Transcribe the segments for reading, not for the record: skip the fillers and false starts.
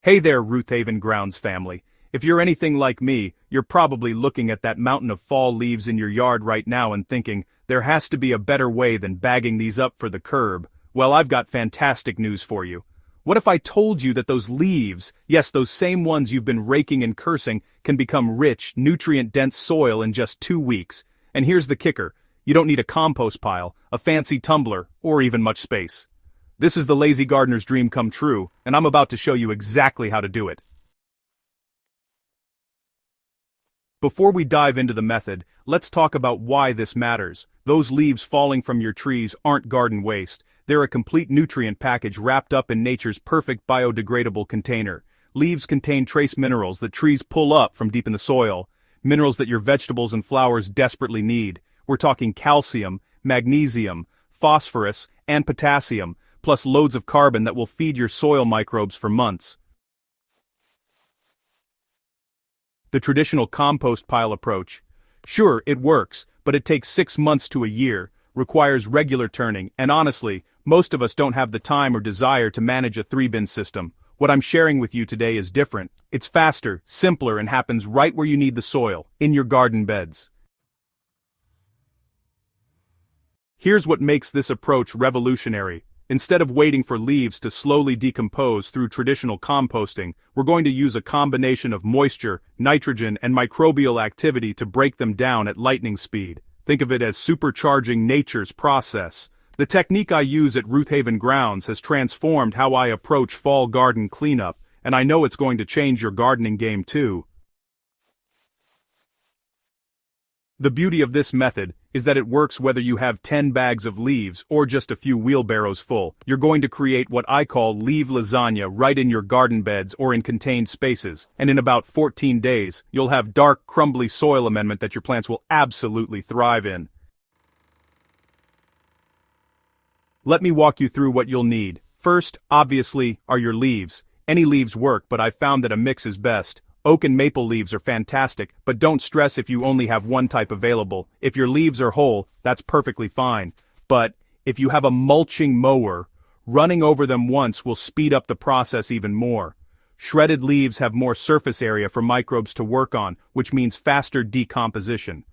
Hey there, Roothaven grounds family. If you're anything like me, you're probably looking at that mountain of fall leaves in your yard right now and thinking, there has to be a better way than bagging these up for the curb. Well, I've got fantastic news for you. What if I told you that those leaves, yes, those same ones you've been raking and cursing, can become rich, nutrient-dense soil in just 2 weeks? And here's the kicker. You don't need a compost pile, a fancy tumbler, or even much space. This is the lazy gardener's dream come true, and I'm about to show you exactly how to do it. Before we dive into the method, let's talk about why this matters. Those leaves falling from your trees aren't garden waste. They're a complete nutrient package wrapped up in nature's perfect biodegradable container. Leaves contain trace minerals that trees pull up from deep in the soil, minerals that your vegetables and flowers desperately need. We're talking calcium, magnesium, phosphorus, and potassium, plus loads of carbon that will feed your soil microbes for months. The traditional compost pile approach. Sure, it works, but it takes 6 months to a year, requires regular turning, and honestly, most of us don't have the time or desire to manage a 3-bin system. What I'm sharing with you today is different. It's faster, simpler, and happens right where you need the soil, in your garden beds. Here's what makes this approach revolutionary. Instead of waiting for leaves to slowly decompose through traditional composting, we're going to use a combination of moisture, nitrogen, and microbial activity to break them down at lightning speed. Think of it as supercharging nature's process. The technique I use at Roothaven grounds has transformed how I approach fall garden cleanup, and I know it's going to change your gardening game too. The beauty of this method is that it works whether you have 10 bags of leaves or just a few wheelbarrows full. You're going to create what I call leaf lasagna right in your garden beds or in contained spaces, and in about 14 days, you'll have dark, crumbly soil amendment that your plants will absolutely thrive in. Let me walk you through what you'll need. First, obviously, are your leaves. Any leaves work, but I've found that a mix is best. Oak and maple leaves are fantastic, but don't stress if you only have one type available. If your leaves are whole, that's perfectly fine. But if you have a mulching mower, running over them once will speed up the process even more. Shredded leaves have more surface area for microbes to work on, which means faster decomposition.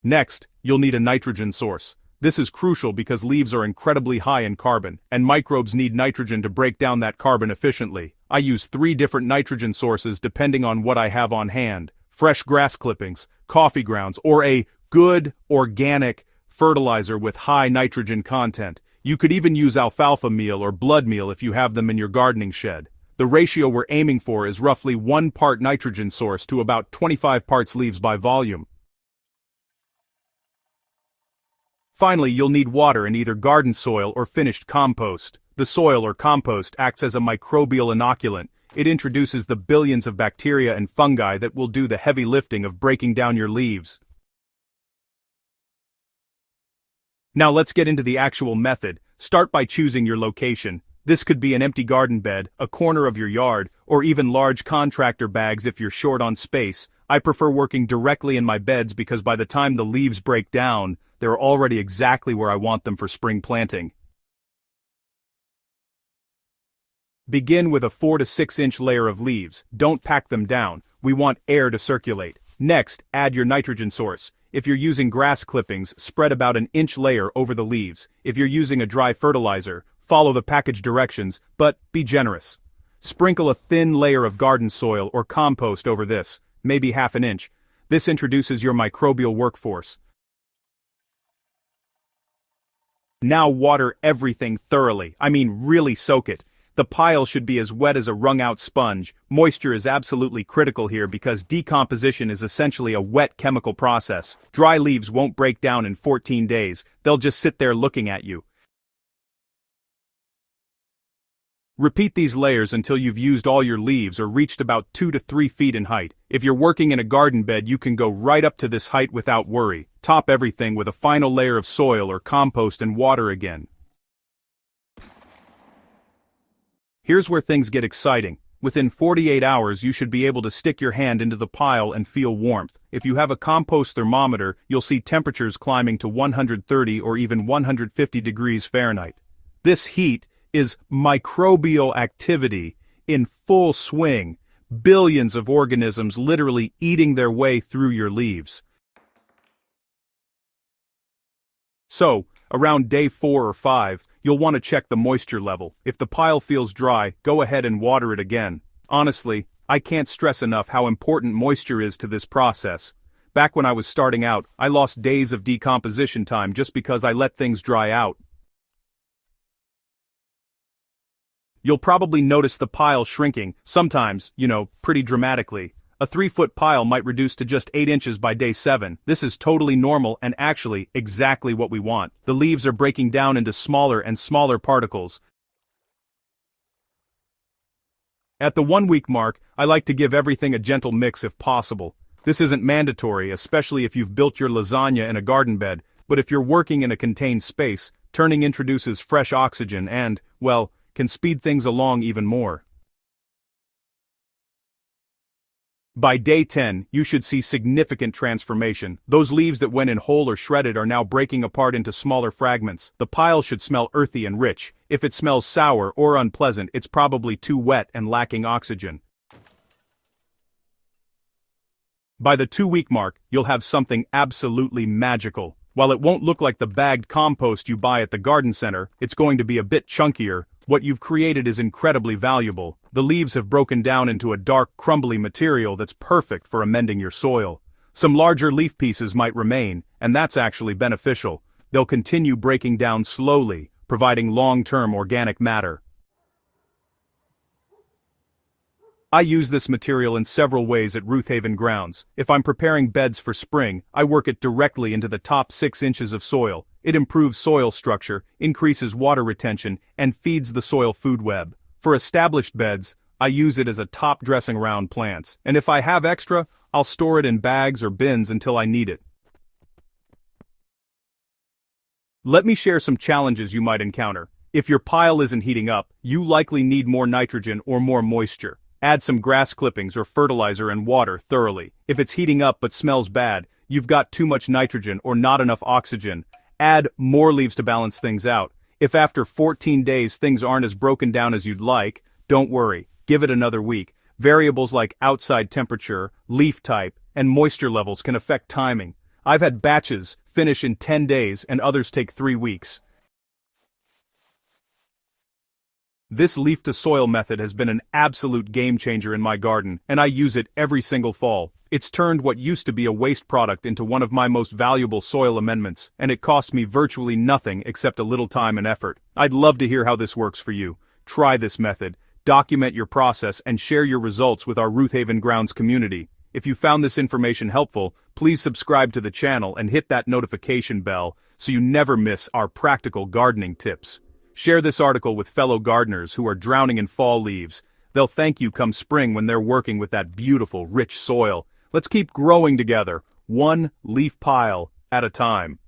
Next, you'll need a nitrogen source. This is crucial because leaves are incredibly high in carbon, and microbes need nitrogen to break down that carbon efficiently. I use 3 different nitrogen sources depending on what I have on hand: fresh grass clippings, coffee grounds, or a good, organic fertilizer with high nitrogen content. You could even use alfalfa meal or blood meal if you have them in your gardening shed. The ratio we're aiming for is roughly 1 part nitrogen source to about 25 parts leaves by volume. Finally, you'll need water in either garden soil or finished compost. The soil or compost acts as a microbial inoculant. It introduces the billions of bacteria and fungi that will do the heavy lifting of breaking down your leaves. Now let's get into the actual method. Start by choosing your location. This could be an empty garden bed, a corner of your yard, or even large contractor bags if you're short on space. I prefer working directly in my beds because by the time the leaves break down, they're already exactly where I want them for spring planting. Begin with a 4 to 6 inch layer of leaves. Don't pack them down. We want air to circulate. Next, add your nitrogen source. If you're using grass clippings, spread about an inch layer over the leaves. If you're using a dry fertilizer, follow the package directions, but be generous. Sprinkle a thin layer of garden soil or compost over this, maybe half an inch. This introduces your microbial workforce. Now water everything thoroughly. I mean, really soak it. The pile should be as wet as a wrung-out sponge. Moisture is absolutely critical here because decomposition is essentially a wet chemical process. Dry leaves won't break down in 14 days. They'll just sit there looking at you. Repeat these layers until you've used all your leaves or reached about 2 to 3 feet in height. If you're working in a garden bed, you can go right up to this height without worry. Top everything with a final layer of soil or compost and water again. Here's where things get exciting. Within 48 hours, you should be able to stick your hand into the pile and feel warmth. If you have a compost thermometer, you'll see temperatures climbing to 130 or even 150 degrees Fahrenheit. This heat is microbial activity in full swing, billions of organisms literally eating their way through your leaves. So, around day 4 or 5, you'll want to check the moisture level. If the pile feels dry, go ahead and water it again. Honestly, I can't stress enough how important moisture is to this process. Back when I was starting out, I lost days of decomposition time just because I let things dry out. You'll probably notice the pile shrinking, sometimes, pretty dramatically. A 3-foot pile might reduce to just 8 inches by day 7. This is totally normal and actually exactly what we want. The leaves are breaking down into smaller and smaller particles. At the 1-week mark, I like to give everything a gentle mix if possible. This isn't mandatory, especially if you've built your lasagna in a garden bed, but if you're working in a contained space, turning introduces fresh oxygen and, well, can speed things along even more. By day 10, you should see significant transformation. Those leaves that went in whole or shredded are now breaking apart into smaller fragments. The pile should smell earthy and rich. If it smells sour or unpleasant, it's probably too wet and lacking oxygen. By the 2-week mark, you'll have something absolutely magical. While it won't look like the bagged compost you buy at the garden center, it's going to be a bit chunkier. What you've created is incredibly valuable. The leaves have broken down into a dark, crumbly material that's perfect for amending your soil. Some larger leaf pieces might remain, and that's actually beneficial. They'll continue breaking down slowly, providing long-term organic matter. I use this material in several ways at Roothaven grounds. If I'm preparing beds for spring, I work it directly into the top 6 inches of soil. It improves soil structure, increases water retention, and feeds the soil food web. For established beds, I use it as a top dressing around plants, and if I have extra, I'll store it in bags or bins until I need it. Let me share some challenges you might encounter. If your pile isn't heating up, you likely need more nitrogen or more moisture. Add some grass clippings or fertilizer and water thoroughly. If it's heating up but smells bad, you've got too much nitrogen or not enough oxygen. Add more leaves to balance things out. If after 14 days things aren't as broken down as you'd like, don't worry, give it another week. Variables like outside temperature, leaf type, and moisture levels can affect timing. I've had batches finish in 10 days and others take 3 weeks. This leaf-to-soil method has been an absolute game-changer in my garden, and I use it every single fall. It's turned what used to be a waste product into one of my most valuable soil amendments, and it cost me virtually nothing except a little time and effort. I'd love to hear how this works for you. Try this method, document your process, and share your results with our Roothaven Grounds community. If you found this information helpful, please subscribe to the channel and hit that notification bell so you never miss our practical gardening tips. Share this article with fellow gardeners who are drowning in fall leaves. They'll thank you come spring when they're working with that beautiful, rich soil. Let's keep growing together, one leaf pile at a time.